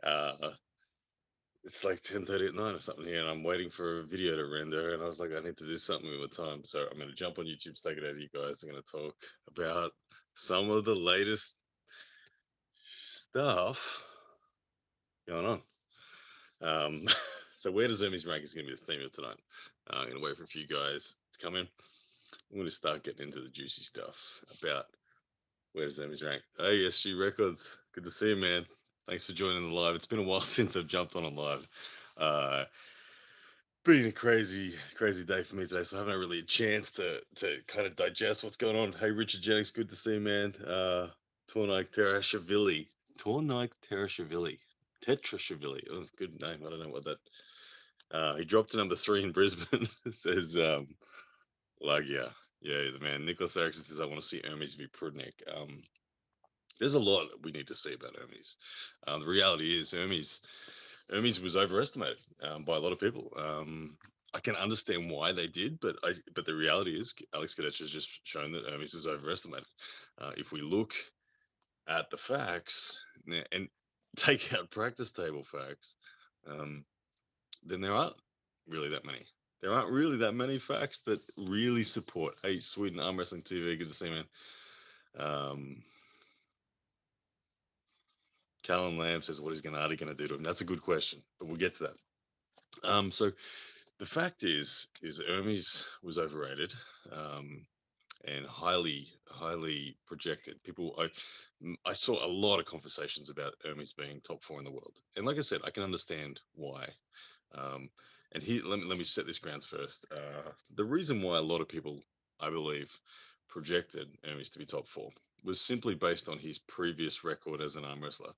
Uh, it's like 10:30 at night or something here, and I'm waiting for a video to render. And I was like, I need to do something with my time, so I'm going to jump on YouTube, take it out of you guys. I'm going to talk about some of the latest stuff going on. Um, so where does Ermes rank is going to be the theme of tonight. I'm going to wait for a few guys to come in. I'm going to start getting into the juicy stuff about where does Ermes rank. Hey, SG Records, good to see you, man. Thanks for joining the live. It's been a while since I've jumped on a live. Uh, been a crazy day for me today, so I haven't really a chance to kind of digest what's going on. Hey, Richard Jennings, good to see you, man. Tornike Terashvili, Tornike Terashvili, Tetrashvili. Oh, good name. I don't know what that. He dropped to number 3 in Brisbane. Says, like, yeah, the man. Nicholas Erickson says, I want to see Hermes be Prudnik. There's a lot we need to see about Hermes. The reality is, Hermes was overestimated by a lot of people. I can understand why they did, but the reality is, Alex Cadorette has just shown that Hermes was overestimated. If we look at the facts and take out practice table facts, um, then there aren't really that many. There aren't really that many facts that really support. Hey, Sweden Arm Wrestling TV, good to see you, man. Um, Callum Lamb says, "What is Gennady going to do to him?" That's a good question, but we'll get to that. So the fact is Hermes was overrated, um, and highly projected. I saw a lot of conversations about Hermes being top 4 in the world, and like I said, I can understand why. Um, and here, let me set this grounds first. The reason why a lot of people, I believe, projected Hermes to be top 4 was simply based on his previous record as an arm wrestler.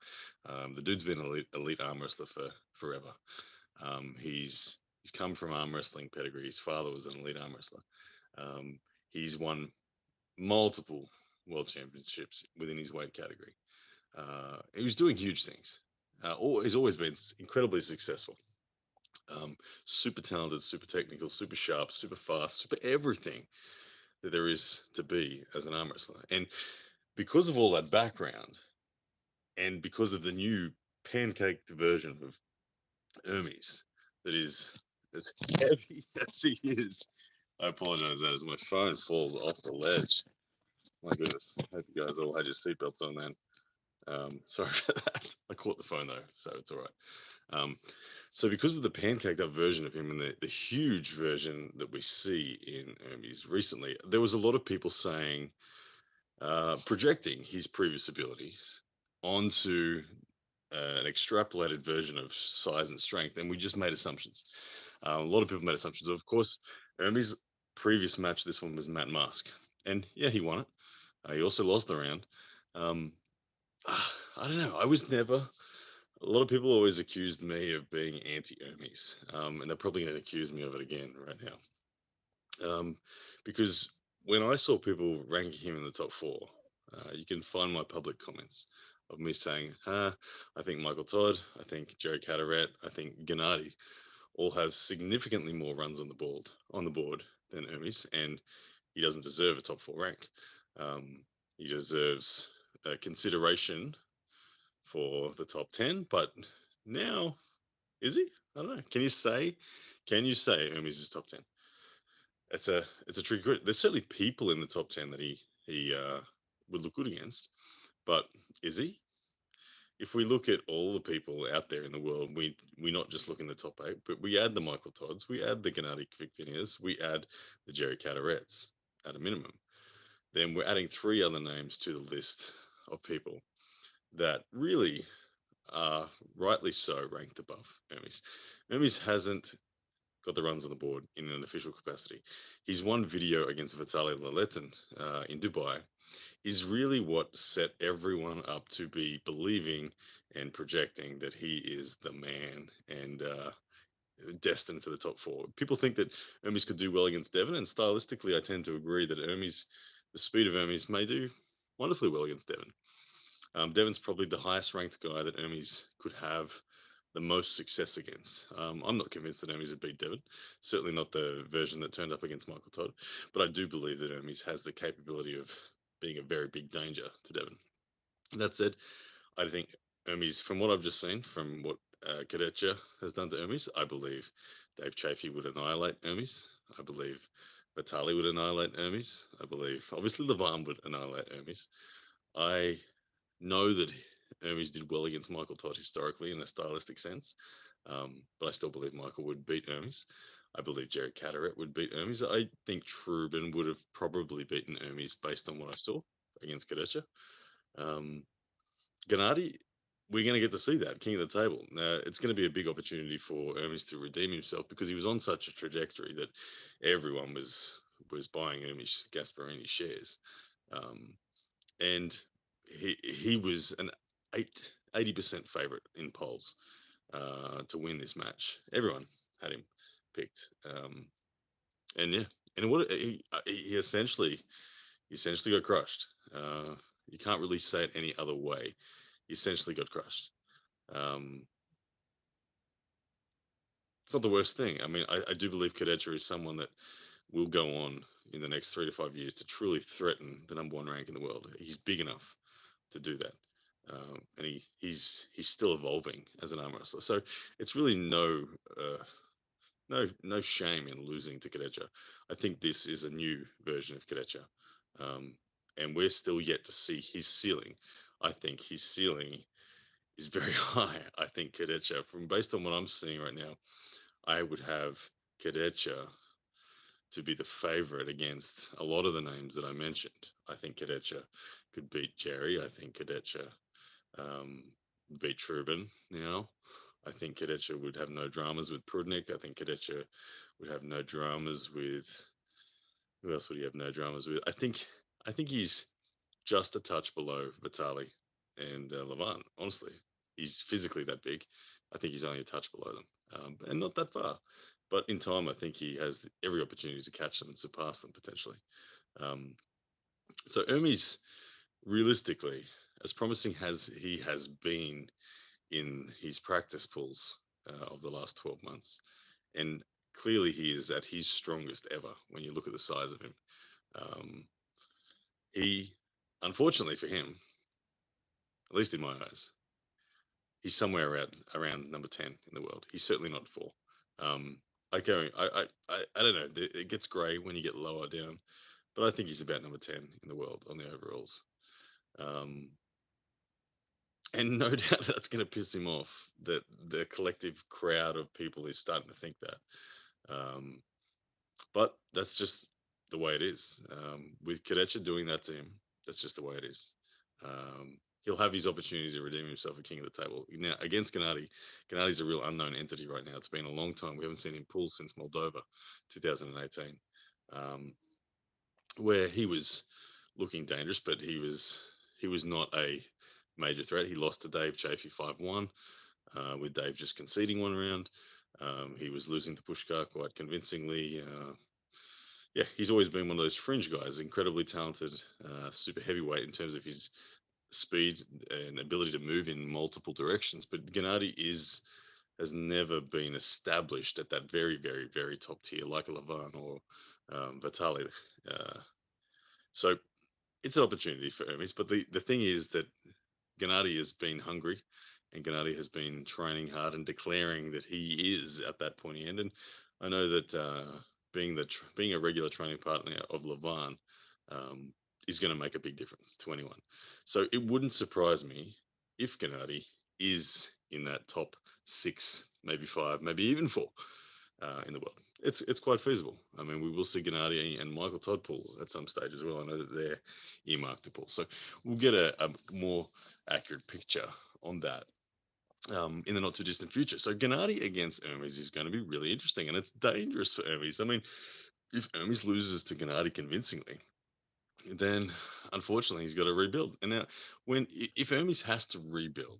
The dude's been an elite arm wrestler for forever. He's come from arm wrestling pedigree. His father was an elite arm wrestler. He's won multiple world championships within his weight category. He was doing huge things. He's always been incredibly successful. Super talented, super technical, super sharp, super fast, super everything that there is to be as an arm wrestler. And because of all that background, and because of the new pancaked version of Hermes that is as heavy as he is, I apologize that as my phone falls off the ledge. My goodness, I hope you guys all had your seatbelts on then. Sorry for that. I caught the phone though, so it's all right. Um, so because of the pancaked up version of him and the huge version that we see in Hermes recently, there was a lot of people saying, projecting his previous abilities onto an extrapolated version of size and strength, and we just made assumptions. A lot of people made assumptions. Of course, Hermes' previous match, this one was Matt Mask, and yeah, he won it. He also lost the round. Um, I don't know. I was never. A lot of people always accused me of being anti-Hermes, and they're probably going to accuse me of it again right now. Because when I saw people ranking him in the top 4, you can find my public comments of me saying, I think Michael Todd, I think Jerry Cadorette, I think Gennady all have significantly more runs on the board than Hermes, and he doesn't deserve a top 4 rank. Um, he deserves consideration for the top 10, but now is he? I don't know. Can you say Hermes is top 10? It's a tricky. There's certainly people in the top 10 that he would look good against, but is he? If we look at all the people out there in the world, we not just look in the top 8, but we add the Michael Todds, we add the Gennady Kvikvinias, we add the Jerry Cadorettes at a minimum. Then we're adding 3 other names to the list of people that really are rightly so ranked above Hermes. Hermes hasn't got the runs on the board in an official capacity. His one video against Vitaly Laletin in Dubai is really what set everyone up to be believing and projecting that he is the man and destined for the top 4. People think that Hermes could do well against Devon, and stylistically, I tend to agree that the speed of Hermes may do wonderfully well against Devon. Devon's probably the highest ranked guy that Hermes could have the most success against. I'm not convinced that Hermes would beat Devon. Certainly not the version that turned up against Michael Todd. But I do believe that Hermes has the capability of being a very big danger to Devon. That said, I think Hermes, from what I've just seen, from what Cadorette has done to Hermes, I believe Dave Chafee would annihilate Hermes. I believe Vitali would annihilate Hermes. I believe, obviously, Levan would annihilate Hermes. I know that Hermes did well against Michael Todd historically in a stylistic sense, but I still believe Michael would beat Hermes. I believe Jerry Cadorette would beat Hermes. I think Trubin would have probably beaten Hermes based on what I saw against Cadorette. Um, Gennady, we're going to get to see that king of the table. Now, it's going to be a big opportunity for Hermes to redeem himself because he was on such a trajectory that everyone was buying Hermes Gasparini shares, um, and he was an 80% favorite in polls to win this match. Everyone had him picked, and yeah, and what he essentially got crushed. You can't really say it any other way. He essentially got crushed. Um, it's not the worst thing. I mean, I do believe Cadorette is someone that will go on in the next 3 to 5 years to truly threaten the number one rank in the world. He's big enough to do that, and he's still evolving as an arm wrestler. So it's really no shame in losing to Cadorette. I think this is a new version of Cadorette, um, and we're still yet to see his ceiling. I think his ceiling is very high. I think Cadorette, from based on what I'm seeing right now, I would have Cadorette to be the favorite against a lot of the names that I mentioned. I think Cadorette could beat Jerry. I think Cadorette um, beat Trubin. I think Cadorette would have no dramas with Prudnik. I think Cadorette would have no dramas with who else would he have no dramas with? I think he's just a touch below Vitali and Levan. Honestly, he's physically that big. I think he's only a touch below them, and not that far. But in time, I think he has every opportunity to catch them and surpass them potentially. Um, so Hermes, realistically, as promising as he has been in his practice pools of the last 12 months, and clearly he is at his strongest ever when you look at the size of him. Um, he, unfortunately for him, at least in my eyes, he's somewhere around number 10 in the world. He's certainly not four. I carry. I don't know. It gets grey when you get lower down, but I think he's about number 10 in the world on the overalls. Um, and no doubt that's going to piss him off that the collective crowd of people is starting to think that. But that's just the way it is. With Cadorette doing that to him, that's just the way it is. He'll have his opportunity to redeem himself a king of the table. Now, against Gennady, Gennady's a real unknown entity right now. It's been a long time. We haven't seen him pull since Moldova, 2018, where he was looking dangerous, but he was not a major threat. He lost to Dave Chafee 5-1, with Dave just conceding one round. He was losing to Pushkar quite convincingly. Yeah, he's always been one of those fringe guys, incredibly talented, super heavyweight in terms of his speed and ability to move in multiple directions. But Gennady has never been established at that very, very, very top tier like Levan or Vitali. So it's an opportunity for Hermes. But the thing is that Gennady has been hungry, and Gennady has been training hard and declaring that he is at that pointy end. And I know that being a regular training partner of Levan is going to make a big difference to anyone. So it wouldn't surprise me if Gennady is in that top 6, maybe 5, maybe even 4 in the world. It's quite feasible. I mean, we will see Gennady and Michael Todd pull at some stage as well. I know that they're earmarked to pull. So we'll get a more accurate picture on that in the not too distant future. So Gennady against Hermes is going to be really interesting, and it's dangerous for Hermes. I mean, if Hermes loses to Gennady convincingly, then unfortunately he's got to rebuild. And now, if Hermes has to rebuild,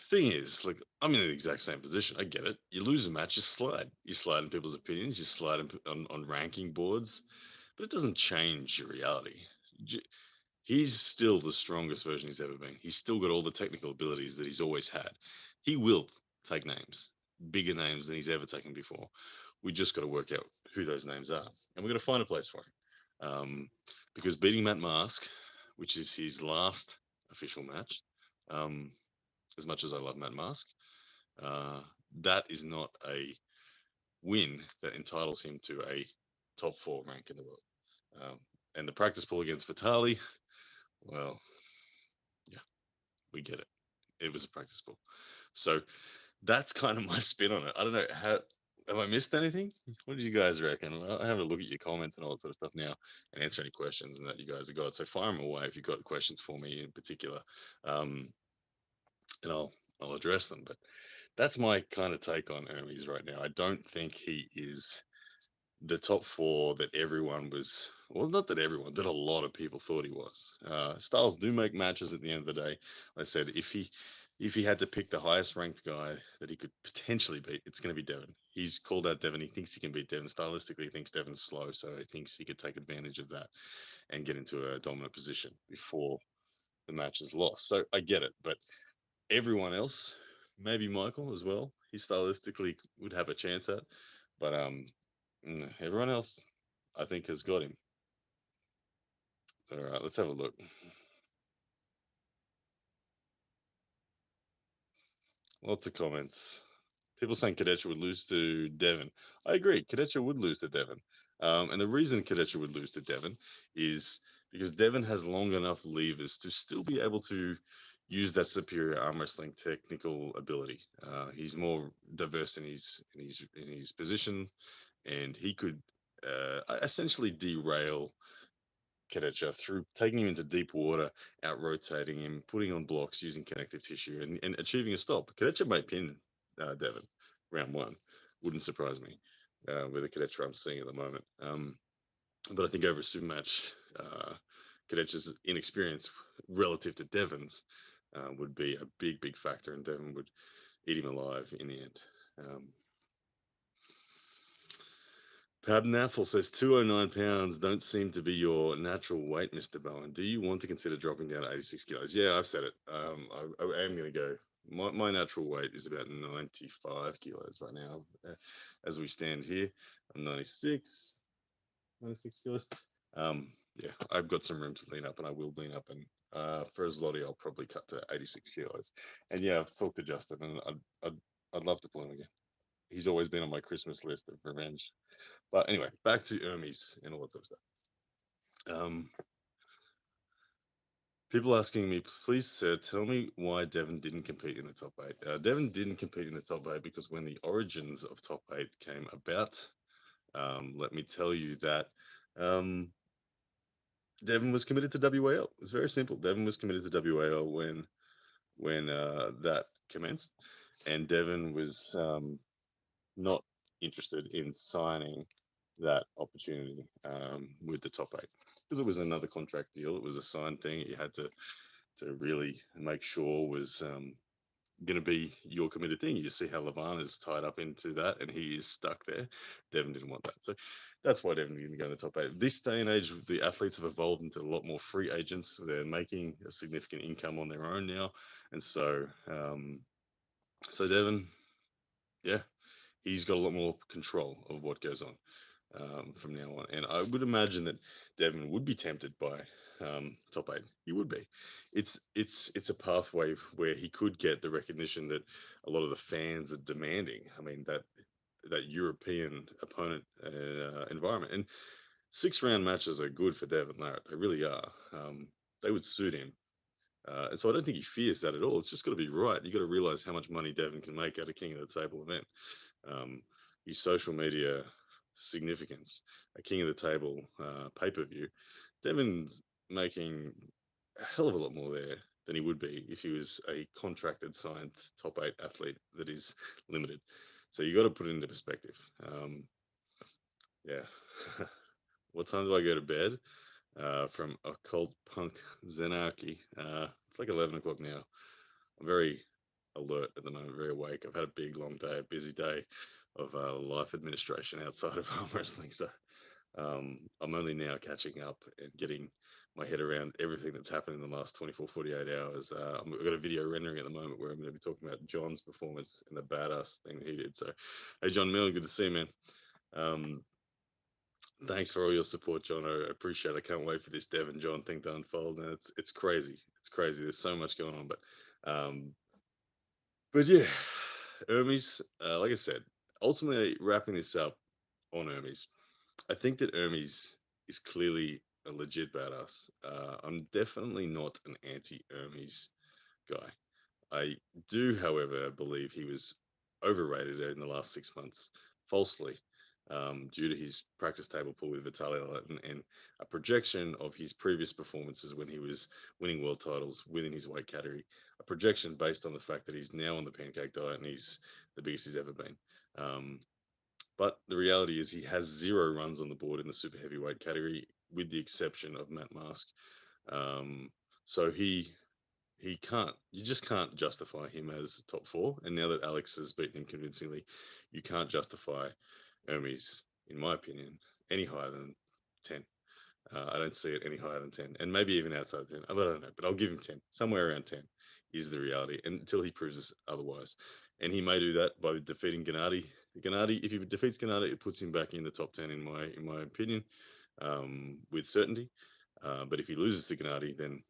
thing is, like, I'm in the exact same position. I get it. You lose a match, you slide. You slide in people's opinions. You slide on ranking boards, but it doesn't change your reality. He's still the strongest version he's ever been. He's still got all the technical abilities that he's always had. He will take names, bigger names than he's ever taken before. We just got to work out who those names are, and we're going to find a place for him. Because beating Matt Mask, which is his last official match, as much as I love Matt Mask, uh, that is not a win that entitles him to a top four rank in the world. Um, and the practice pull against Vitali, well, yeah, we get it. It was a practice pull. So that's kind of my spin on it. I don't know how. Have I missed anything? What do you guys reckon? I'll have a look at your comments and all that sort of stuff now, and answer any questions and that you guys have got. So fire them away if you've got questions for me in particular, um, and I'll address them. But that's my kind of take on Hermes right now. I don't think he is the top four that everyone was, well, not that everyone, that a lot of people thought he was. Styles do make matches at the end of the day. Like I said, if he had to pick the highest ranked guy that he could potentially beat, it's going to be Devon. He's called out Devon. He thinks he can beat Devon. Stylistically, he thinks Devon's slow, so he thinks he could take advantage of that and get into a dominant position before the match is lost. So I get it, but everyone else, maybe Michael as well, he stylistically would have a chance at, but everyone else, I think, has got him. All right, let's have a look. Lots of comments. People saying Kadetcha would lose to Devon. I agree. Kadetcha would lose to Devon. And the reason Kadetcha would lose to Devon is because Devon has long enough levers to still be able to use that superior arm wrestling technical ability. He's more diverse in his position, and he could essentially derail Kadetcha through taking him into deep water, out rotating him, putting on blocks using connective tissue, and achieving a stop. Kadetcha might pin Devon round one. Wouldn't surprise me with the Kadetcha I'm seeing at the moment. But I think over a super match, Kadetcha's inexperience relative to Devon's would be a big, big factor, and Devon would eat him alive in the end. Padnaffle says 209 pounds don't seem to be your natural weight, Mr. Bowen. Do you want to consider dropping down to 86 kilos? Yeah, I've said it. I am going to go. My natural weight is about 95 kilos right now. As we stand here, I'm 96 kilos. Yeah, I've got some room to lean up, and I will lean up. And for as Lottie, I'll probably cut to 86 kilos. And yeah, I've talked to Justin, and I'd love to pull him again. He's always been on my Christmas list of revenge. But anyway, back to Hermes and all that sort of stuff. People asking me, please, sir, tell me why Devon didn't compete in the top eight. Devon didn't compete in the top eight because when the origins of top eight came about, let me tell you that um, Devon was committed to WAL. It's very simple. Devon was committed to WAL when that commenced, and Devon was not interested in signing that opportunity with the top eight because it was another contract deal. It was a signed thing. You had to really make sure was going to be your committed thing. You see how Levan is tied up into that, and he is stuck there. Devon didn't want that, so that's why Devon didn't go in the top eight. This day and age, the athletes have evolved into a lot more free agents. They're making a significant income on their own now, and so Devon, yeah, he's got a lot more control of what goes on from now on. And I would imagine that Devon would be tempted by top eight. He would be. It's a pathway where he could get the recognition that a lot of the fans are demanding. I mean that European opponent environment, and 6 round matches are good for Devon Larratt. They really are. They would suit him. And so I don't think he fears that at all. It's just got to be right. You got to realize how much money Devon can make at a King of the Table event. Um, his social media significance, a King of the Table pay-per-view, Devon's making a hell of a lot more there than he would be if he was a contracted, signed top eight athlete that is limited. So you got to put it into perspective. Yeah. What time do I go to bed? From Occult Punk Zenarchy. It's like 11 o'clock now. I'm very alert at the moment, very awake. I've had a big, long day, a busy day of life administration outside of arm wrestling. So I'm only now catching up and getting my head around everything that's happened in the last 24, 48 hours. I've got a video rendering at the moment where I'm going to be talking about John's performance and the badass thing that he did. So, hey, John Millen, good to see you, man. Um, Thanks for all your support, John. I appreciate it. I can't wait for this Devon John thing to unfold. And it's crazy. It's crazy. There's so much going on. But But yeah, Hermes, like I said, ultimately wrapping this up on Hermes, I think that Hermes is clearly a legit badass. I'm definitely not an anti Hermes guy. I do, however, believe he was overrated in the last 6 months, falsely, due to his practice table pull with Vitaly and a projection of his previous performances when he was winning world titles within his weight category. A projection based on the fact that he's now on the pancake diet and he's the biggest he's ever been. Um, but the reality is he has 0 runs on the board in the super heavyweight category, with the exception of Matt Mask. Um, so he can't. You just can't justify him as top four. And now that Alex has beaten him convincingly, you can't justify Hermes, in my opinion, any higher than 10. I don't see it any higher than 10, and maybe even outside of 10. But I don't know. But I'll give him 10. Somewhere around 10 is the reality, and until he proves us otherwise. And he may do that by defeating Gennady. Gennady, if he defeats Gennady, it puts him back in the top 10 in my opinion, with certainty. But if he loses to Gennady, then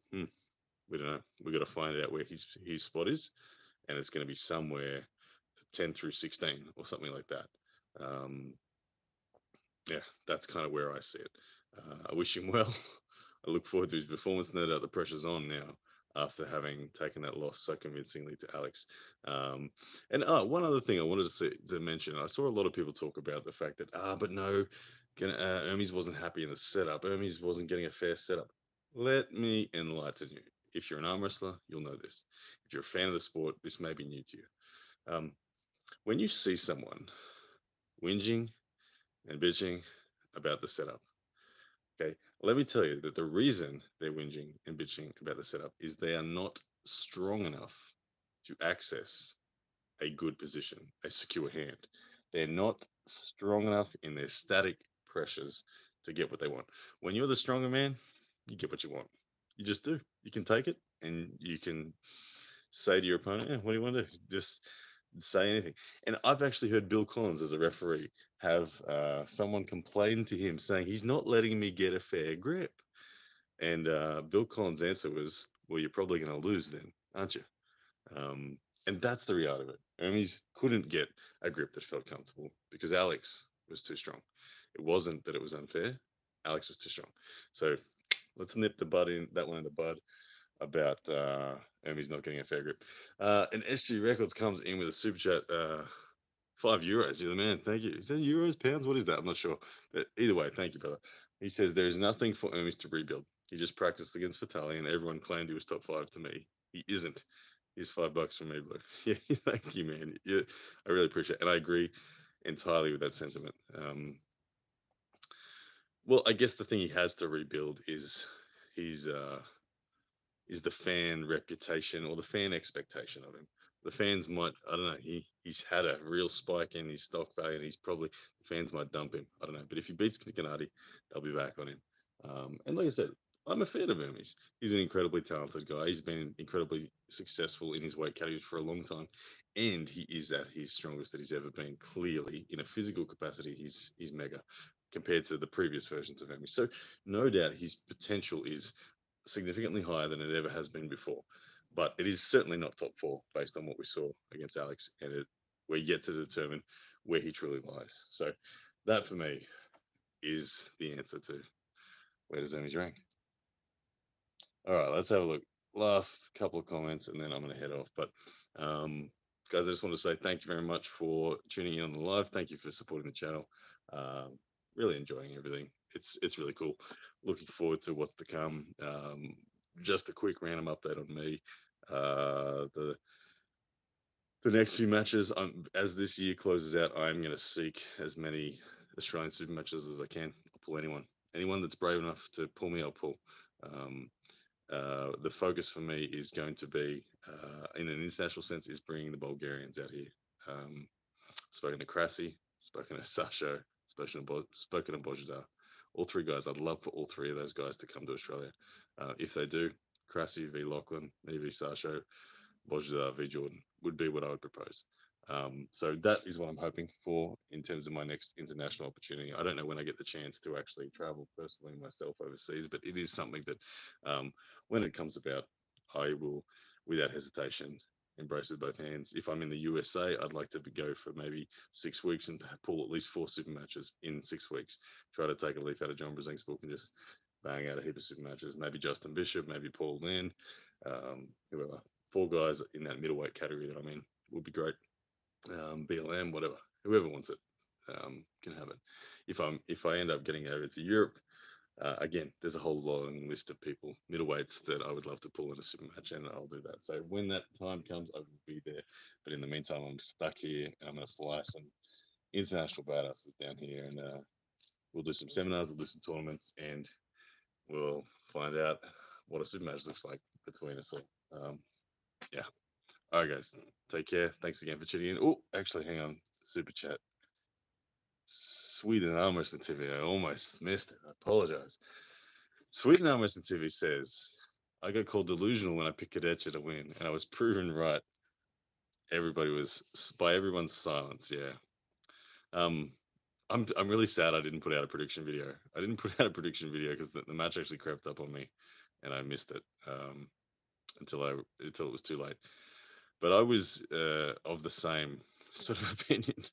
we don't know. We got to find out where his spot is, and it's going to be somewhere 10 through 16 or something like that. Um, yeah, that's kind of where I see it. I wish him well. I look forward to his performance. No doubt the pressure's on now after having taken that loss so convincingly to Alex. Um, and one other thing I wanted to mention, I saw a lot of people talk about the fact that, but no, Hermes wasn't happy in the setup. Hermes wasn't getting a fair setup. Let me enlighten you. If you're an arm wrestler, you'll know this. If you're a fan of the sport, this may be new to you. Um, when you see someone whinging and bitching about the setup, okay, let me tell you that the reason they're whinging and bitching about the setup is they are not strong enough to access a good position, a secure hand. They're not strong enough in their static pressures to get what they want. When you're the stronger man, you get what you want. You just do. You can take it and you can say to your opponent, yeah, what do you want to do? Just say anything. And I've actually heard Bill Collins, as a referee, have someone complain to him saying he's not letting me get a fair grip. And Bill Collins' answer was, well, you're probably going to lose then, aren't you? Um, and that's the reality of it. Hermes couldn't get a grip that felt comfortable because Alex was too strong. It wasn't that it was unfair. Alex was too strong. So let's nip the bud in that one in the bud about Hermes not getting a fair grip. And SG Records comes in with a super chat. €5. You're the man. Thank you. Is that euros, pounds? What is that? I'm not sure. But either way, thank you, brother. He says there is nothing for Hermes to rebuild. He just practiced against Vitali, and everyone claimed he was top five to me. He isn't. He's $5 from me, bro. Yeah, thank you, man. Yeah, I really appreciate it. And I agree entirely with that sentiment. Well, I guess the thing he has to rebuild his is the fan reputation or the fan expectation of him. The fans might, I don't know, he's had a real spike in his stock value, and he's probably, the fans might dump him. I don't know, but if he beats Gennady, they'll be back on him. And like I said, I'm a fan of Hermes. He's an incredibly talented guy. He's been incredibly successful in his weight categories for a long time, and he is at his strongest that he's ever been. Clearly, in a physical capacity, he's mega compared to the previous versions of Hermes. So no doubt his potential is significantly higher than it ever has been before. But it is certainly not top four based on what we saw against Alex, and we're yet to determine where he truly lies. So that for me is the answer to where does Hermes rank. All right, let's have a look. Last couple of comments, and then I'm going to head off. But guys, I just want to say thank you very much for tuning in on the live. Thank you for supporting the channel. Really enjoying everything. It's really cool. Looking forward to what's to come. Just a quick random update on me. The next few matches, as this year closes out, I'm going to seek as many Australian super matches as I can. I'll pull anyone that's brave enough to pull me. I'll pull. Um, the focus for me is going to be, in an international sense, is bringing the Bulgarians out here. Spoken to Krasi, spoken to Sasho, spoken to Bojidar. All three guys. I'd love for all three of those guys to come to Australia. If they do, Krasi v Lachlan, me v Sasho, Bojidar v Jordan would be what I would propose. So that is what I'm hoping for in terms of my next international opportunity. I don't know when I get the chance to actually travel personally myself overseas, but it is something that, when it comes about, I will, without hesitation, embrace with both hands. If I'm in the USA, I'd like to go for maybe 6 weeks and pull at least 4 super matches in 6 weeks. Try to take a leaf out of John Brazink's book and just bang out a heap of super matches. Maybe Justin Bishop, maybe Paul Lynn, whoever. 4 guys in that middleweight category that I'm in would be great. BLM, whatever, whoever wants it can have it. If I end up getting over to Europe, again, there's a whole long list of people, middleweights, that I would love to pull in a super match, and I'll do that. So when that time comes, I will be there. But in the meantime, I'm stuck here, and I'm going to fly some international badasses down here, and we'll do some seminars, we'll do some tournaments, and we'll find out what a super match looks like between us all. Yeah. All right, guys. Take care. Thanks again for tuning in. Oh, actually, hang on. Super chat. Sweden Arm Wrestling TV. I almost missed it. I apologize. Sweden Arm Wrestling TV says, I got called delusional when I picked Cadorette to win, and I was proven right. Everybody was, by everyone's silence. Yeah. I'm really sad I didn't put out a prediction video. I didn't put out a prediction video because the match actually crept up on me, and I missed it until it was too late. But I was of the same sort of opinion.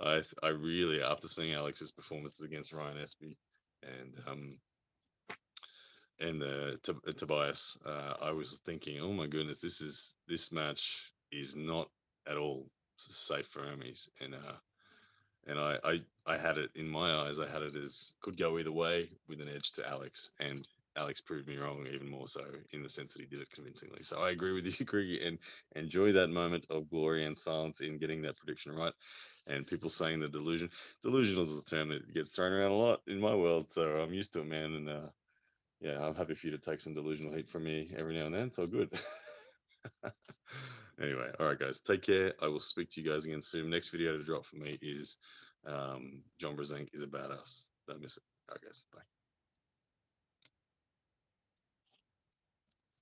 I really, after seeing Alex's performances against Ryan Espy and Tobias, I was thinking, oh my goodness, this match is not at all safe for Hermes, and I had it in my eyes. I had it as could go either way with an edge to Alex, and Alex proved me wrong even more so in the sense that he did it convincingly. So I agree with you, Greg, and enjoy that moment of glory and silence in getting that prediction right. And people saying the delusional is a term that gets thrown around a lot in my world, so I'm used to it, man. And yeah, I'm happy for you to take some delusional heat from me every now and then. It's all good. Anyway, all right, guys, take care. I will speak to you guys again soon. Next video to drop for me is John Brzenk is a badass. Don't miss it. All right, guys, bye.